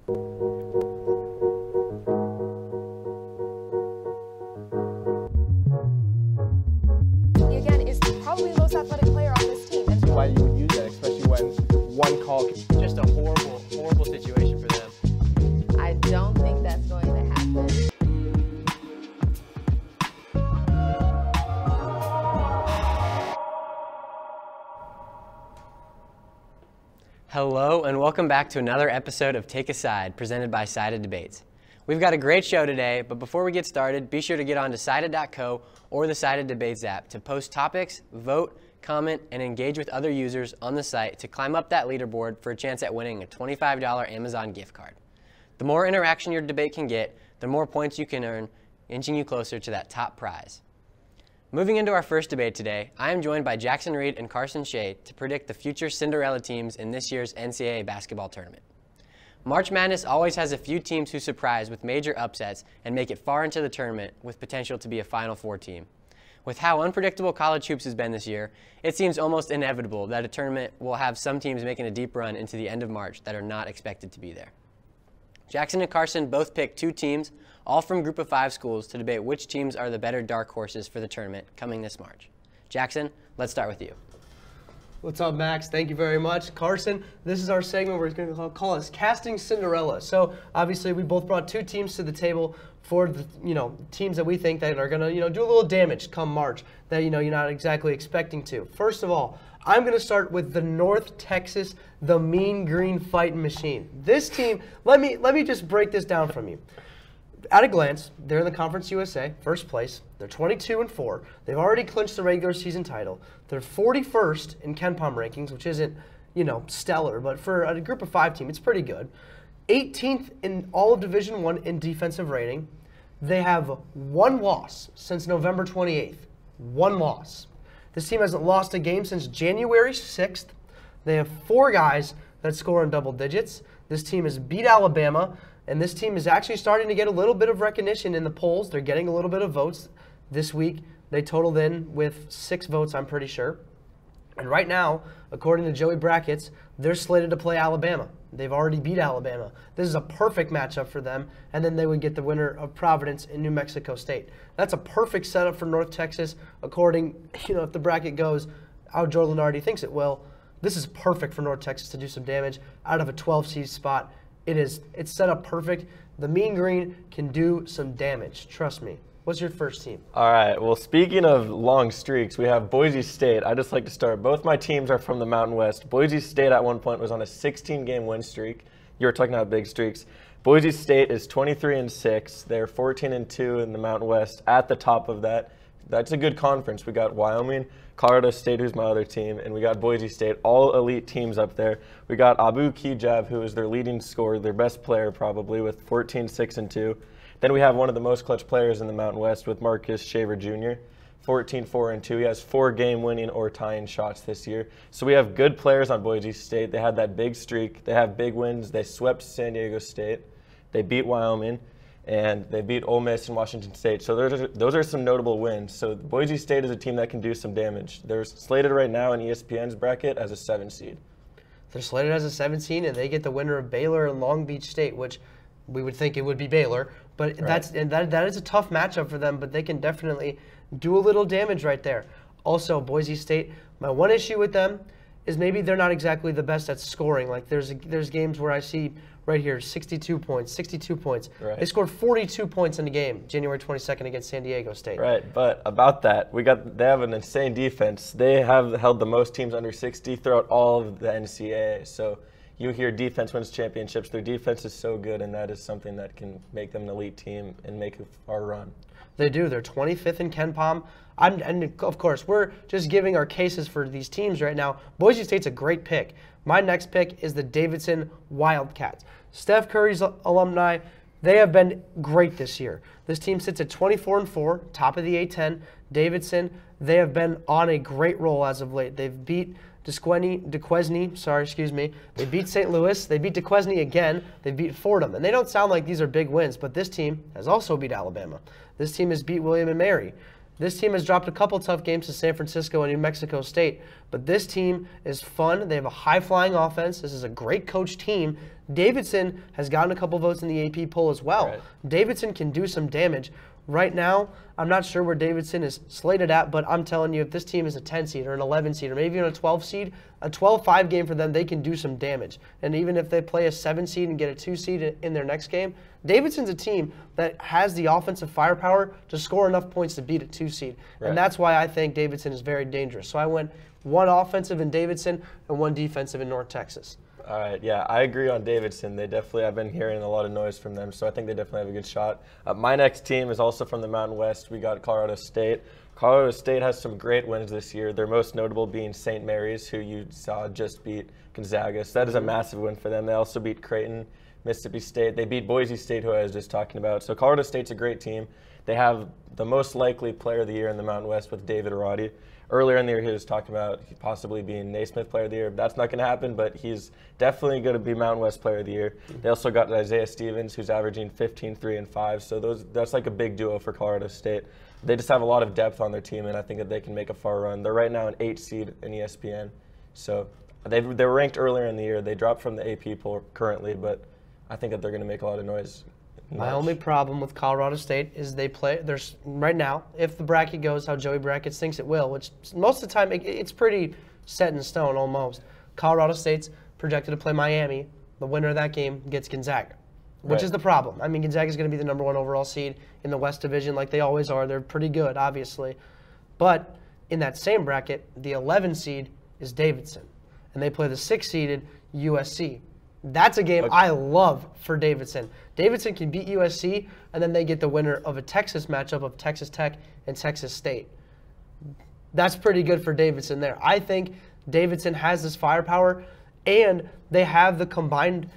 He again is probably the most athletic player on this team. And why you would use that, especially when one call. Just a horrible, horrible situation for them. I don't think that's going to happen. Hello and welcome back to another episode of Take a Side, presented by Sided Debates. We've got a great show today, but before we get started, be sure to get on to Sided.co or the Sided Debates app to post topics, vote, comment, and engage with other users on the site to climb up that leaderboard for a chance at winning a $25 Amazon gift card. The more interaction your debate can get, the more points you can earn, inching you closer to that top prize. Moving into our first debate today, I am joined by Jackson Reed and Carson Shea to predict the future Cinderella teams in this year's NCAA basketball tournament. March Madness always has a few teams who surprise with major upsets and make it far into the tournament with potential to be a Final Four team. With how unpredictable college hoops has been this year, it seems almost inevitable that a tournament will have some teams making a deep run into the end of March that are not expected to be there. Jackson and Carson both picked two teams, all from Group of 5 schools, to debate which teams are the better dark horses for the tournament coming this March. Jackson, let's start with you. What's up, Max? Thank you very much. Carson, this is our segment we're going to call us Casting Cinderella. So obviously we both brought two teams to the table for the teams that we think that are going to do a little damage come March that you're not exactly expecting to. First of all, I'm going to start with the North Texas, the Mean Green Fighting Machine. This team, let me just break this down from you. At a glance, they're in the Conference USA, first place. They're 22-4. They've already clinched the regular season title. They're 41st in KenPom rankings, which isn't, stellar, but for a Group of 5 team, it's pretty good. 18th in all of Division I in defensive rating. They have one loss since November 28th. One loss. This team hasn't lost a game since January 6th. They have 4 guys that score in double digits. This team has beat Alabama. And this team is actually starting to get a little bit of recognition in the polls. They're getting a little bit of votes this week. They totaled in with 6 votes, I'm pretty sure. And right now, according to Joey Brackets, they're slated to play Alabama. They've already beat Alabama. This is a perfect matchup for them. And then they would get the winner of Providence in New Mexico State. That's a perfect setup for North Texas, according, if the bracket goes how Joe Lunardi thinks it will. This is perfect for North Texas to do some damage out of a 12 seed spot. It's set up perfect. The Mean Green can do some damage. Trust me. What's your first team? All right. Well, speaking of long streaks, we have Boise State. I just like to start. Both my teams are from the Mountain West. Boise State at one point was on a 16-game win streak. You were talking about big streaks. Boise State is 23-6. They're 14-2 in the Mountain West. At the top of that, that's a good conference. We got Wyoming, Colorado State, who's my other team, and we got Boise State, all elite teams up there. We got Abu Kijab, who is their leading scorer, their best player probably, with 14-6-2. Then we have one of the most clutch players in the Mountain West with Marcus Shaver Jr., 14-4-2. He has 4 game-winning or tying shots this year. So we have good players on Boise State. They had that big streak. They have big wins. They swept San Diego State. They beat Wyoming. And they beat Ole Miss and Washington State. So those are some notable wins. So Boise State is a team that can do some damage. They're slated right now in ESPN's bracket as a 7 seed. They're slated as a 17, and they get the winner of Baylor and Long Beach State, which we would think it would be Baylor. But right. that is a tough matchup for them, but they can definitely do a little damage right there. Also, Boise State, my one issue with them is maybe they're not exactly the best at scoring. Like there's games where I see right here 62 points. Right. They scored 42 points in the game, January 22nd against San Diego State. Right, but about that, they have an insane defense. They have held the most teams under 60 throughout all of the NCAA. So you hear defense wins championships. Their defense is so good, and that is something that can make them an elite team and make a far run. They do. They're 25th in KenPom. And of course, we're just giving our cases for these teams right now. Boise State's a great pick. My next pick is the Davidson Wildcats. Steph Curry's alumni, they have been great this year. This team sits at 24-4, top of the A-10. Davidson, they have been on a great roll as of late. They've beat DeQuesne. They beat St. Louis. They beat DeQuesne again. They beat Fordham. And they don't sound like these are big wins, but this team has also beat Alabama. This team has beat William & Mary. This team has dropped a couple tough games to San Francisco and New Mexico State, But this team is fun. They have a high-flying offense. This is a great coach team. Davidson has gotten a couple votes in the AP poll as well. Right. Davidson can do some damage. Right now, I'm not sure where Davidson is slated at, but I'm telling you, if this team is a 10 seed or an 11 seed or maybe even a 12 seed, a 12-5 game for them, they can do some damage. And even if they play a 7 seed and get a 2 seed in their next game, Davidson's a team that has the offensive firepower to score enough points to beat a 2 seed. Right. And that's why I think Davidson is very dangerous. So I went 1 offensive in Davidson and 1 defensive in North Texas. All right, yeah, I agree on Davidson. They definitely, I've been hearing a lot of noise from them, so I think they definitely have a good shot. My next team is also from the Mountain West. We got Colorado State. Colorado State has some great wins this year. Their most notable being St. Mary's, who you saw just beat Gonzaga. So that is a massive win for them. They also beat Creighton, Mississippi State. They beat Boise State, who I was just talking about. So Colorado State's a great team. They have the most likely player of the year in the Mountain West with David Roddy. Earlier in the year, he was talking about possibly being Naismith Player of the Year. That's not going to happen, but he's definitely going to be Mountain West Player of the Year. They also got Isaiah Stevens, who's averaging 15, 3, and 5. So that's like a big duo for Colorado State. They just have a lot of depth on their team, and I think that they can make a far run. They're right now an 8 seed in ESPN. So they were ranked earlier in the year. They dropped from the AP poll currently, but I think that they're going to make a lot of noise. My only problem with Colorado State is there's right now, if the bracket goes how Joey Brackets thinks it will, which most of the time it's pretty set in stone almost. Colorado State's projected to play Miami. The winner of that game gets Gonzaga, which is the problem. I mean, Gonzaga is going to be the #1 overall seed in the West Division like they always are. They're pretty good, obviously. But in that same bracket, the 11 seed is Davidson, and they play the 6-seeded USC. That's a game I love for Davidson. Davidson can beat USC, and then they get the winner of a Texas matchup of Texas Tech and Texas State. That's pretty good for Davidson there. I think Davidson has this firepower, and they have the combined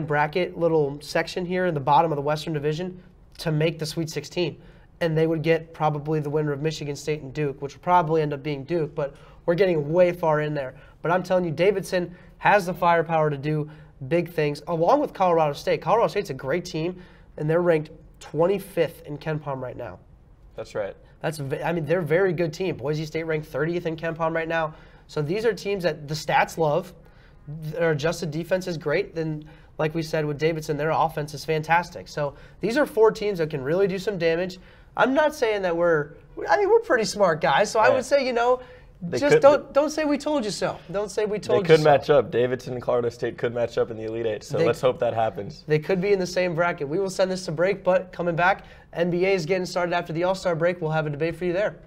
bracket little section here in the bottom of the Western Division to make the Sweet 16. And they would get probably the winner of Michigan State and Duke, which would probably end up being Duke, but we're getting way far in there. But I'm telling you, Davidson has the firepower to do big things, along with Colorado State. Colorado State's a great team, and they're ranked 25th in KenPom right now. That's right. They're a very good team. Boise State ranked 30th in KenPom right now. So these are teams that the stats love. Their adjusted defense is great. Then, like we said with Davidson, their offense is fantastic. So these are 4 teams that can really do some damage. I'm not saying that we're pretty smart guys. So I would say, don't say we told you so. Don't say we told you so. They could match up. Davidson and Colorado State could match up in the Elite Eight, so let's hope that happens. They could be in the same bracket. We will send this to break, but coming back, NBA is getting started after the All-Star break. We'll have a debate for you there.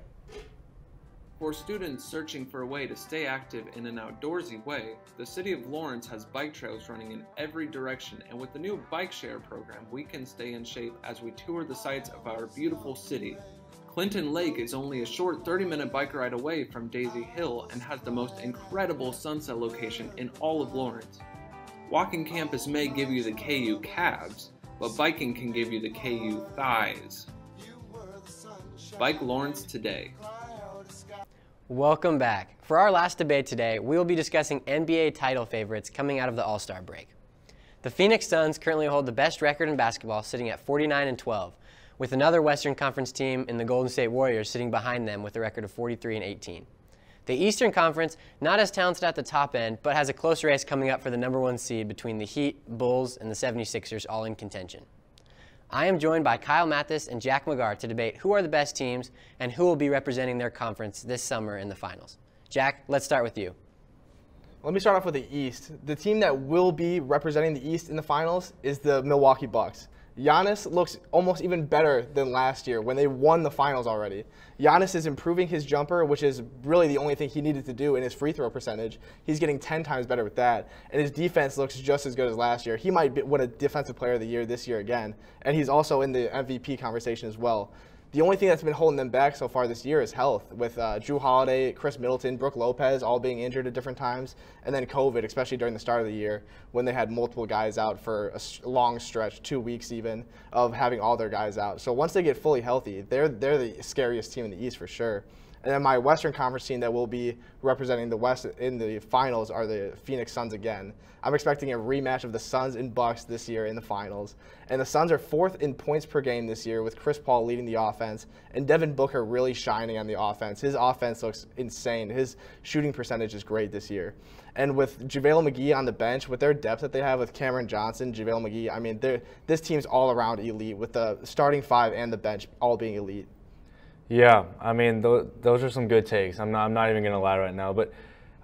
For students searching for a way to stay active in an outdoorsy way, the City of Lawrence has bike trails running in every direction, and with the new Bike Share program, we can stay in shape as we tour the sights of our beautiful city. Clinton Lake is only a short 30-minute bike ride away from Daisy Hill and has the most incredible sunset location in all of Lawrence. Walking campus may give you the KU calves, but biking can give you the KU thighs. Bike Lawrence today. Welcome back. For our last debate today, we will be discussing NBA title favorites coming out of the All-Star break. The Phoenix Suns currently hold the best record in basketball, sitting at 49-12. With another Western Conference team in the Golden State Warriors sitting behind them with a record of 43-18. The Eastern Conference, not as talented at the top end, but has a close race coming up for the #1 seed between the Heat, Bulls, and the 76ers, all in contention. I am joined by Kyle Mathis and Jack McGar to debate who are the best teams and who will be representing their conference this summer in the finals. Jack, let's start with you. Let me start off with the East. The team that will be representing the East in the finals is the Milwaukee Bucks. Giannis looks almost even better than last year when they won the finals already. Giannis is improving his jumper, which is really the only thing he needed to do in his free throw percentage. He's getting 10 times better with that. And his defense looks just as good as last year. He might win a Defensive Player of the Year this year again. And he's also in the MVP conversation as well. The only thing that's been holding them back so far this year is health, with Jrue Holiday, Chris Middleton, Brook Lopez all being injured at different times, and then COVID, especially during the start of the year when they had multiple guys out for a long stretch, 2 weeks even, of having all their guys out. So once they get fully healthy, they're the scariest team in the East for sure. And then my Western Conference team that will be representing the West in the finals are the Phoenix Suns again. I'm expecting a rematch of the Suns and Bucks this year in the finals. And the Suns are 4th in points per game this year with Chris Paul leading the offense and Devin Booker really shining on the offense. His offense looks insane. His shooting percentage is great this year. And with JaVale McGee on the bench, with their depth that they have with Cameron Johnson, JaVale McGee, I mean, this team's all around elite with the starting 5 and the bench all being elite. Yeah, I mean, those are some good takes. I'm not even going to lie right now. But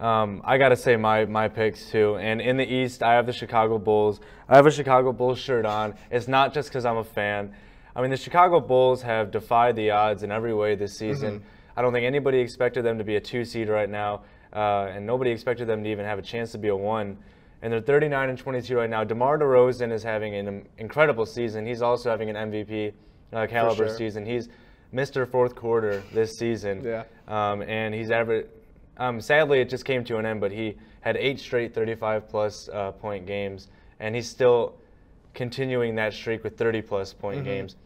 I got to say my picks, too. And in the East, I have the Chicago Bulls. I have a Chicago Bulls shirt on. It's not just because I'm a fan. I mean, the Chicago Bulls have defied the odds in every way this season. I don't think anybody expected them to be a 2 seed right now, and nobody expected them to even have a chance to be a 1. And they're 39-22 right now. DeMar DeRozan is having an incredible season. He's also having an MVP caliber season. He's Mr. Fourth Quarter this season. Yeah. And he's sadly, it just came to an end, but he had 8 straight 35-plus point games, and he's still continuing that streak with 30-plus point games.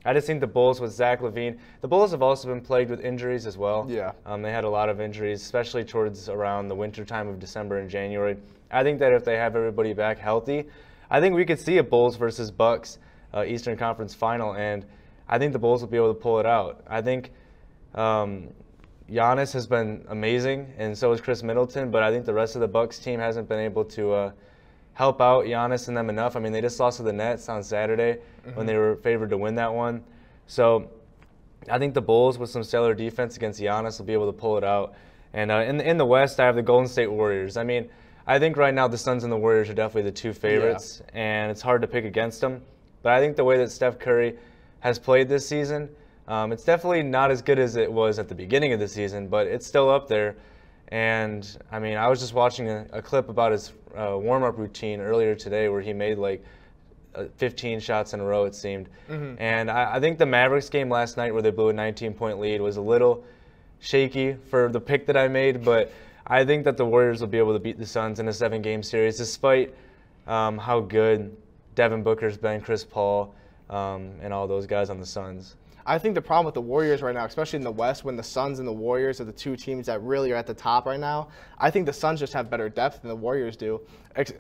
I just think the Bulls with Zach LaVine, the Bulls have also been plagued with injuries as well. Yeah. They had a lot of injuries, especially towards around the winter time of December and January. I think that if they have everybody back healthy, I think we could see a Bulls versus Bucks Eastern Conference final, and I think the Bulls will be able to pull it out. I think Giannis has been amazing, and so is Chris Middleton, but I think the rest of the Bucks team hasn't been able to help out Giannis and them enough. I mean, they just lost to the Nets on Saturday when they were favored to win that one. So I think the Bulls with some stellar defense against Giannis will be able to pull it out. And in the West, I have the Golden State Warriors. I mean, I think right now the Suns and the Warriors are definitely the 2 favorites, and it's hard to pick against them. But I think the way that Steph Curry has played this season, it's definitely not as good as it was at the beginning of the season, but it's still up there. And, I mean, I was just watching a clip about his warm-up routine earlier today where he made, like, 15 shots in a row, it seemed. And I think the Mavericks game last night where they blew a 19-point lead was a little shaky for the pick that I made, but I think that the Warriors will be able to beat the Suns in a 7-game series despite how good Devin Booker's been, Chris Paul, and all those guys on the Suns. I think the problem with the Warriors right now, especially in the West, when the Suns and the Warriors are the 2 teams that really are at the top right now, I think the Suns just have better depth than the Warriors do.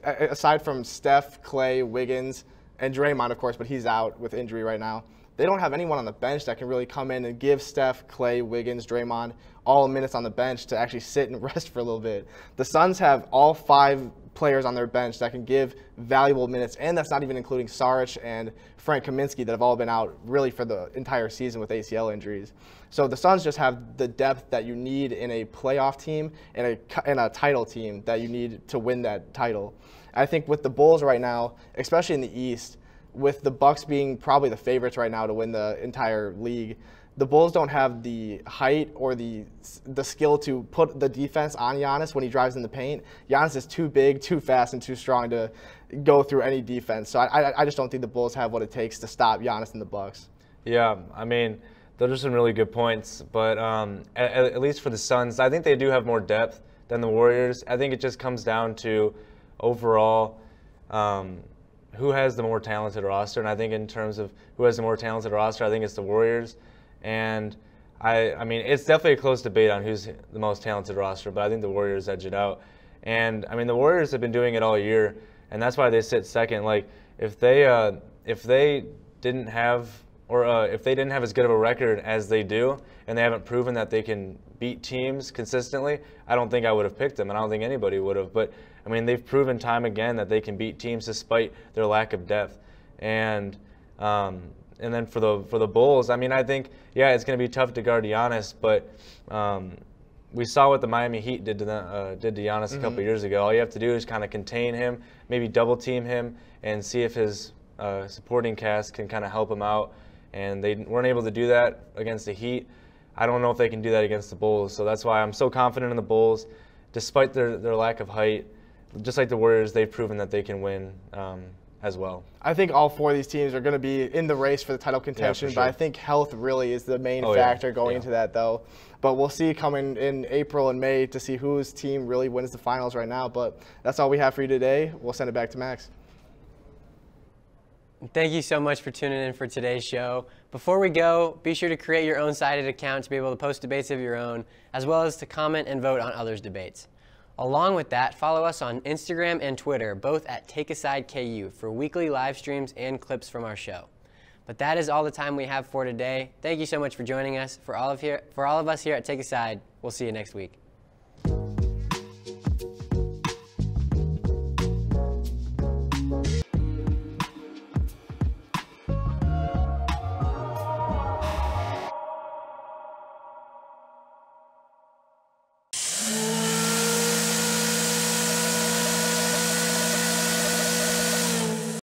Aside from Steph, Clay, Wiggins, and Draymond, of course, but he's out with injury right now. They don't have anyone on the bench that can really come in and give Steph, Clay, Wiggins, Draymond all minutes on the bench to actually sit and rest for a little bit. The Suns have all 5 players on their bench that can give valuable minutes, and that's not even including Saric and Frank Kaminsky that have all been out really for the entire season with ACL injuries. So the Suns just have the depth that you need in a playoff team and a title team that you need to win that title. I think with the Bulls right now, especially in the East, with the Bucks being probably the favorites right now to win the entire league, the Bulls don't have the height or the skill to put the defense on Giannis when he drives in the paint. Giannis is too big, too fast, and too strong to go through any defense. So I just don't think the Bulls have what it takes to stop Giannis and the Bucks. Yeah, I mean, those are some really good points. But at least for the Suns, I think they do have more depth than the Warriors. I think it just comes down to overall who has the more talented roster. And I think in terms of who has the more talented roster, I think it's the Warriors. And I mean, it's definitely a close debate on who's the most talented roster, but I think the Warriors edge it out. And I mean, the Warriors have been doing it all year, and that's why they sit second. Like, if they didn't have as good of a record as they do, and they haven't proven that they can beat teams consistently, I don't think I would have picked them, and I don't think anybody would have. But I mean, they've proven time again that they can beat teams despite their lack of depth. And then for the Bulls, I mean, I think, yeah, it's going to be tough to guard Giannis, but we saw what the Miami Heat did to Giannis a couple years ago. All you have to do is kind of contain him, maybe double team him, and see if his supporting cast can kind of help him out. And they weren't able to do that against the Heat. I don't know if they can do that against the Bulls, so that's why I'm so confident in the Bulls, despite their lack of height. Just like the Warriors, they've proven that they can win as well. I think all 4 of these teams are going to be in the race for the title contention, but I think health really is the main factor going into that, though. But we'll see coming in April and May to see whose team really wins the finals right now. But that's all we have for you today. We'll send it back to Max. Thank you so much for tuning in for today's show. Before we go, be sure to create your own Sided account to be able to post debates of your own, as well as to comment and vote on others' debates. Along with that, follow us on Instagram and Twitter, both at TakeAsideKU, for weekly live streams and clips from our show. But that is all the time we have for today. Thank you so much for joining us. For all of us here at Take a Side, we'll see you next week.